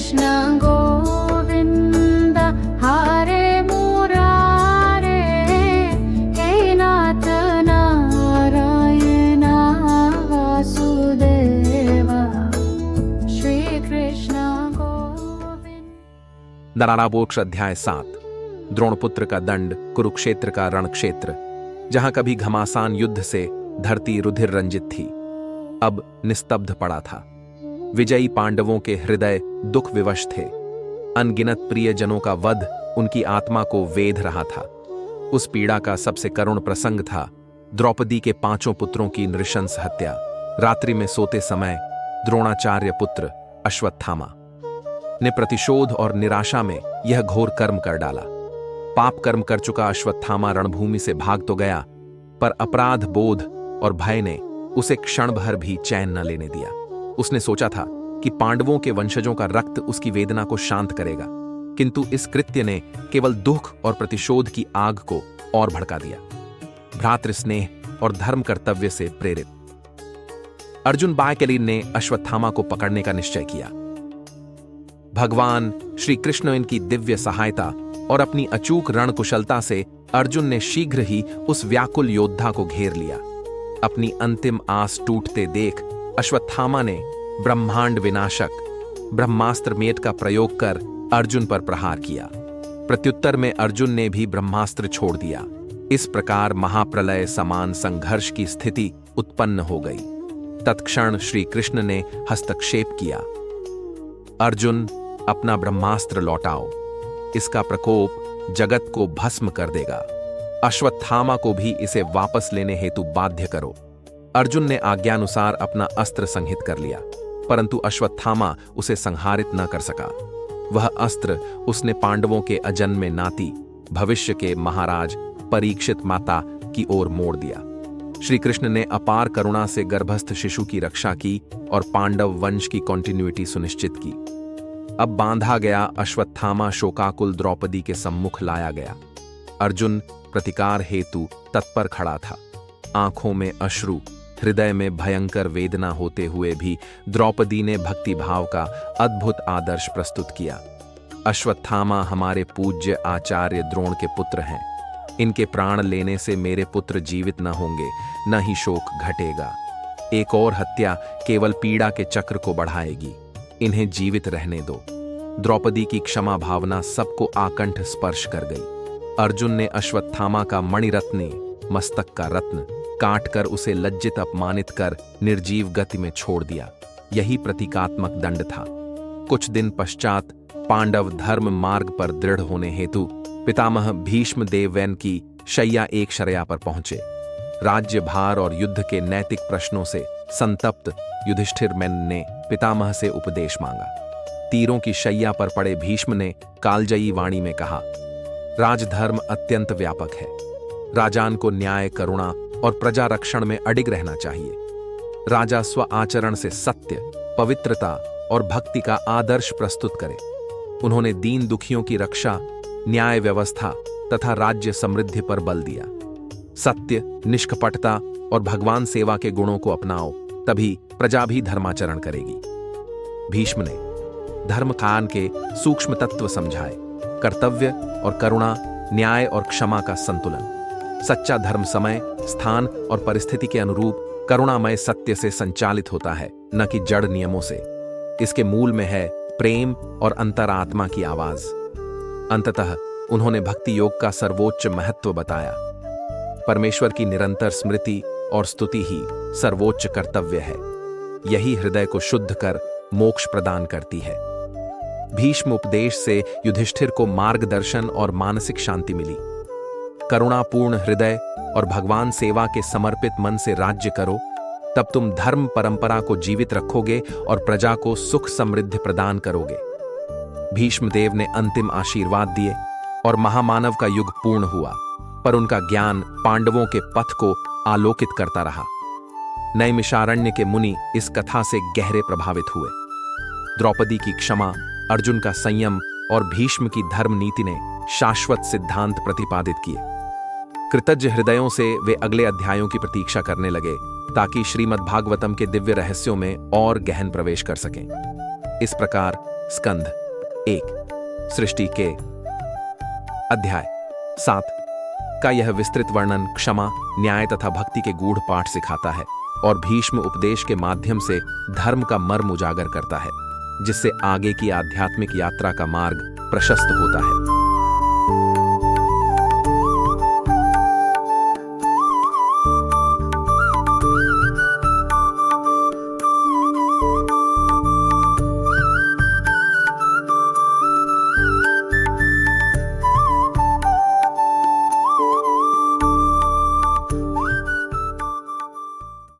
कृष्ण गोविन्द हरे मुरारे हे नाथ नारायण वासुदेव श्री कृष्ण गोविन्द। नराणावोक्ष अध्याय 7। द्रोणपुत्र का दंड, कुरुक्षेत्र का रणक्षेत्र, जहां कभी घमासान युद्ध से धरती रुधिर रंजित थी, अब निस्तब्ध पड़ा था। विजयी पांडवों के हृदय दुख विवश थे। अनगिनत प्रियजनों का वध उनकी आत्मा को वेध रहा था। उस पीड़ा का सबसे करुण प्रसंग था द्रौपदी के 5 पुत्रों की नृशंस हत्या। रात्रि में सोते समय द्रोणाचार्य पुत्र अश्वत्थामा ने प्रतिशोध और निराशा में यह घोर कर्म कर डाला। पाप कर्म कर चुका अश्वत्थामा रणभूमि से भाग तो गया, पर अपराध बोध और भय ने उसे क्षण भर भी चैन न लेने दिया। उसने सोचा था कि पांडवों के वंशजों का रक्त उसकी वेदना को शांत करेगा, किंतु इस कृत्य ने केवल दुख और प्रतिशोध की आग को और भड़का दिया। भ्रातृ स्नेह और धर्म कर्तव्य से प्रेरित अर्जुन बायकलीन ने अश्वत्थामा को पकड़ने का निश्चय किया। भगवान श्री कृष्ण इनकी दिव्य सहायता और अपनी अचूक रणकुशलता से अर्जुन ने शीघ्र ही उस व्याकुल योद्धा को घेर लिया। अपनी अंतिम आस टूटते देख अश्वत्थामा ने ब्रह्मांड विनाशक ब्रह्मास्त्र मेट का प्रयोग कर अर्जुन पर प्रहार किया। प्रत्युत्तर में अर्जुन ने भी ब्रह्मास्त्र छोड़ दिया। इस प्रकार महाप्रलय समान संघर्ष की स्थिति उत्पन्न हो गई। तत्क्षण श्री कृष्ण ने हस्तक्षेप किया। अर्जुन, अपना ब्रह्मास्त्र लौटाओ, इसका प्रकोप जगत को भस्म कर देगा। अश्वत्थामा को भी इसे वापस लेने हेतु बाध्य करो। अर्जुन ने आज्ञानुसार अपना अस्त्र संहित कर लिया, परंतु अश्वत्थामा उसे संहारित न कर सका। वह अस्त्र उसने पांडवों के अजन्मे नाती, भविष्य के महाराज परीक्षित माता की ओर मोड़ दिया। श्री कृष्ण ने अपार करुणा से गर्भस्थ शिशु की रक्षा की और पांडव वंश की कॉन्टिन्यूटी सुनिश्चित की। अब बांधा गया अश्वत्थामा शोकाकुल द्रौपदी के सम्मुख लाया गया। अर्जुन प्रतिकार हेतु तत्पर खड़ा था। आंखों में अश्रु, हृदय में भयंकर वेदना होते हुए भी द्रौपदी ने भक्तिभाव का अद्भुत आदर्श प्रस्तुत किया। अश्वत्थामा हमारे पूज्य आचार्य द्रोण के पुत्र हैं। इनके प्राण लेने से मेरे पुत्र जीवित न होंगे, न ही शोक घटेगा। एक और हत्या केवल पीड़ा के चक्र को बढ़ाएगी। इन्हें जीवित रहने दो। द्रौपदी की क्षमा भावना सबको आकंठ स्पर्श कर गई। अर्जुन ने अश्वत्थामा का मणिरत्ने, मस्तक का रत्न, काट कर उसे लज्जित अपमानित कर निर्जीव गति में छोड़ दिया। यही प्रतीकात्मक दंड था। कुछ दिन पश्चात पांडव धर्म मार्ग पर दृढ़ होने हेतु पितामह भीष्म देवैन की शैया एक शरया पर पहुंचे। राज्य भार और युद्ध के नैतिक प्रश्नों से संतप्त युधिष्ठिर ने पितामह से उपदेश मांगा। तीरों की शैया पर पड़े भीष्म ने कालजयी वाणी में कहा, राजधर्म अत्यंत व्यापक है। राजान को न्याय, करुणा और प्रजा रक्षण में अडिग रहना चाहिए। राजा स्व आचरण से सत्य, पवित्रता और भक्ति का आदर्श प्रस्तुत करे। उन्होंने दीन दुखियों की रक्षा, न्याय व्यवस्था तथा राज्य समृद्धि पर बल दिया। सत्य, निष्कपटता और भगवान सेवा के गुणों को अपनाओ, तभी प्रजा भी धर्माचरण करेगी। भीष्म ने धर्म कान के सूक्ष्म तत्व समझाए। कर्तव्य और करुणा, न्याय और क्षमा का संतुलन। सच्चा धर्म समय, स्थान और परिस्थिति के अनुरूप करुणामय सत्य से संचालित होता है, न कि जड़ नियमों से। इसके मूल में है प्रेम और अंतरात्मा की आवाज। अंततः उन्होंने भक्ति योग का सर्वोच्च महत्व बताया। परमेश्वर की निरंतर स्मृति और स्तुति ही सर्वोच्च कर्तव्य है। यही हृदय को शुद्ध कर मोक्ष प्रदान करती है। भीष्म उपदेश से युधिष्ठिर को मार्गदर्शन और मानसिक शांति मिली। करुणापूर्ण हृदय और भगवान सेवा के समर्पित मन से राज्य करो, तब तुम धर्म परंपरा को जीवित रखोगे और प्रजा को सुख समृद्धि प्रदान करोगे। भीष्मदेव ने अंतिम आशीर्वाद दिए और महामानव का युग पूर्ण हुआ, पर उनका ज्ञान पांडवों के पथ को आलोकित करता रहा। नैमिषारण्य के मुनि इस कथा से गहरे प्रभावित हुए। द्रौपदी की क्षमा, अर्जुन का संयम और भीष्म की धर्म नीति ने शाश्वत सिद्धांत प्रतिपादित किए। कृतज्ञ हृदयों से वे अगले अध्यायों की प्रतीक्षा करने लगे, ताकि श्रीमद्भागवतम के दिव्य रहस्यों में और गहन प्रवेश कर सकें। इस प्रकार स्कंध 1 सृष्टि के अध्याय 7 का यह विस्तृत वर्णन क्षमा, न्याय तथा भक्ति के गूढ़ पाठ सिखाता है और भीष्म उपदेश के माध्यम से धर्म का मर्म उजागर करता है, जिससे आगे की आध्यात्मिक यात्रा का मार्ग प्रशस्त होता है।